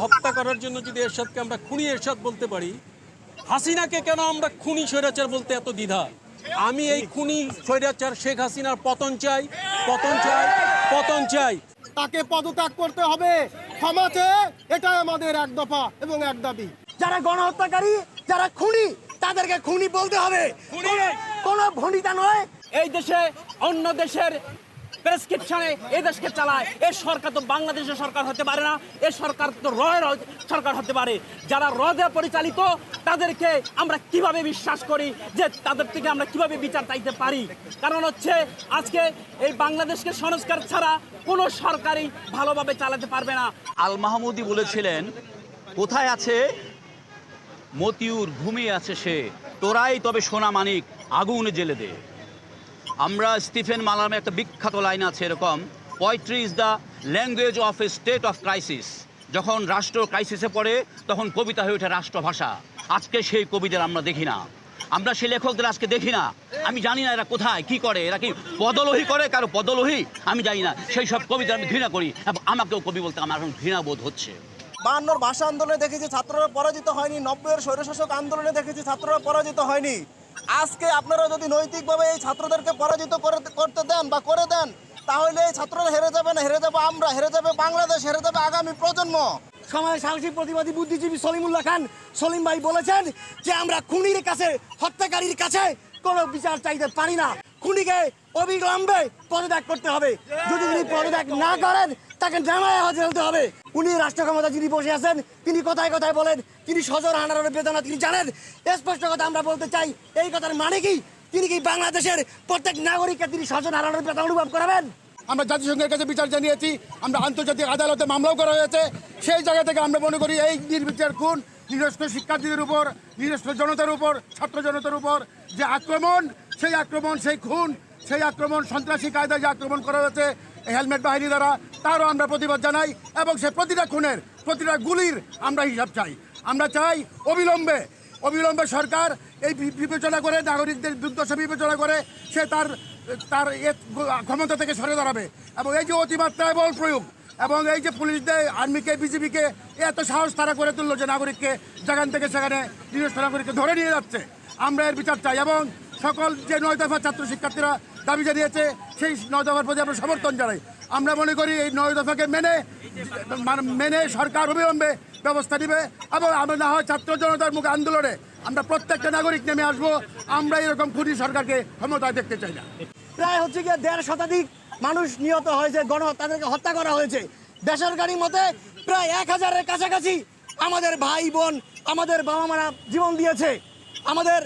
হত্যা করার জন্য যদি এরশাদকে আমরা খুনি এরশাদ বলতে পারি, হাসিনাকে কেন আমরা খুনি স্বৈরাচার বলতে এত দ্বিধা? আমি এই খুনি স্বৈরাচার শেখ হাসিনার পতন চাই, পতন চাই, পতন চাই। তাকে পদত্যাগ করতে হবে, ক্ষমা চেয়ে, এটাই আমাদের এক দফা এবং এক দাবি। যারা গণহত্যাকারী, যারা খুনি, তাদেরকে খুনি বলতে হবে, কোনো ভনিতা নয়। এই দেশে অন্য দেশের প্রেসক্রিপশনে এই দেশকে চালায়। এই সরকার তো বাংলাদেশের সরকার হতে পারে না, এই সরকার তো রয়ের সরকার হতে পারে। যারা রদে পরিচালিত তাদেরকে আমরা কিভাবে বিশ্বাস করি যে তাদের থেকে আমরা কিভাবে বিচার চাইতে পারি? কারণ হচ্ছে আজকে এই বাংলাদেশকে সংস্কার ছাড়া কোনো সরকারই ভালোভাবে চালাতে পারবে না। আল মাহমুদি বলেছিলেন, কোথায় আছে মতিউর, ঘুমিয়ে আছে সে, তোরাই তবে সোনা মানিক আগুনে জেলে দে। আমরা স্টিফেন মালামের একটা বিখ্যাত লাইন আছে এরকম, poetry is the language of a state of crisis. যখন রাষ্ট্র ক্রাইসিসে পড়ে তখন কবিতা হয়ে ওঠে রাষ্ট্রভাষা। আজকে সেই কবিদের আমরা দেখি না, আমরা সেই লেখকদের আজকে দেখি না। আমি জানি না এরা কোথায় কি করে, এরা কি পদলোহী করে, কারো পদলোহী আমি জানি না। সেই সব কবিতা আমি ঘৃণা করি এবং আমাকেও কবি বলতে আমার এখন ঘৃণা বোধ হচ্ছে। 52 ভাষা আন্দোলনে দেখেছি ছাত্ররা পরাজিত হয়নি, 90-এর স্বৈরশাসক আন্দোলনে দেখেছি ছাত্ররা পরাজিত হয়নি। আজকে আপনারা যদি নৈতিকভাবে এই ছাত্রদেরকে পরাজিত করতে দেন বা করে দেন, তাহলে এই ছাত্ররা হেরে যাবে না, হেরে যাবো আমরা, হেরে যাবে বাংলাদেশ, হেরে যাবে আগামী প্রজন্ম। সময়ের সাহসী প্রতিবাদী বুদ্ধিজীবী সলিমুল্লাহ খান সলিম ভাই বলেছেন যে আমরা খুনির কাছে, হত্যাকারীর কাছে কোনো বিচার চাইতে পারি না। খুনিকে অবিলম্বে পদত্যাগ করতে হবে। যদি তিনি পদত্যাগ না করেন, তাকে জানায় হাজির হতে হবে। উনি রাষ্ট্র ক্ষমতা যিনি বসে আছেন, তিনি কথায় কথায় বলেন তিনি সজোর হানার বেদনা তিনি জানেন। স্পষ্ট কথা আমরা বলতে চাই, এই কথার মানে কি? তিনি কি বাংলাদেশের প্রত্যেক নাগরিককে তিনি সজোর হারানোর বেদনা অনুভব করাবেন? আমরা জাতিসংঘের কাছে বিচার জানিয়েছি, আমরা আন্তর্জাতিক আদালতে মামলাও করা হয়েছে। সেই জায়গা থেকে আমরা মনে করি এই নির্বিচার খুন, নিরস্ত্র শিক্ষার্থীদের উপর, নিরস্ত্র জনতার উপর, ছাত্র জনতার উপর যে আক্রমণ, সেই আক্রমণ, সেই খুন, সেই আক্রমণ, সন্ত্রাসী কায়দায় যে আক্রমণ করা হয়েছে হেলমেট বাহিনী দ্বারা, তারও আমরা প্রতিবাদ জানাই। এবং সে প্রতিটা খুনের, প্রতিটা গুলির আমরা হিসাব চাই। আমরা চাই অবিলম্বে সরকার এই বিবেচনা করে, নাগরিকদের দুর্দশা বিবেচনা করে সে তার ক্ষমতা থেকে সরে দাঁড়াবে। এবং এই যে অতিমাত্রায় বল প্রয়োগ এবং এই যে পুলিশদের, আর্মিকে, বিজিবিকে এত সাহস তারা করে তুললো যে নাগরিককে যেখান থেকে সেখানে নিরস্ত্র নাগরিককে ধরে নিয়ে যাচ্ছে, আমরা এর বিচার চাই। এবং সকল যে 9 দফা ছাত্র শিক্ষার্থীরা দাবি জানিয়েছে, সেই 9 দফার প্রতি আমরা সমর্থন জানাই। আমরা মনে করি এই 9 দফাকে মেনে সরকার অবিলম্বে ব্যবস্থা নেবে। এবং আমরা না হয় ছাত্র জনতার মুখে আন্দোলনে আমরা প্রত্যেকটা নাগরিক নেমে আসবো। আমরা এরকম খুনি সরকারকে ক্ষমতায় দেখতে চাই না। প্রায় হচ্ছে গিয়ে 1.5 শতাধিক মানুষ নিহত হয়েছে, তাদেরকে হত্যা করা হয়েছে। বেসরকারি মতে প্রায় 1000-এর কাছাকাছি আমাদের ভাই বোন, আমাদের বাবা মারা জীবন দিয়েছে। আমাদের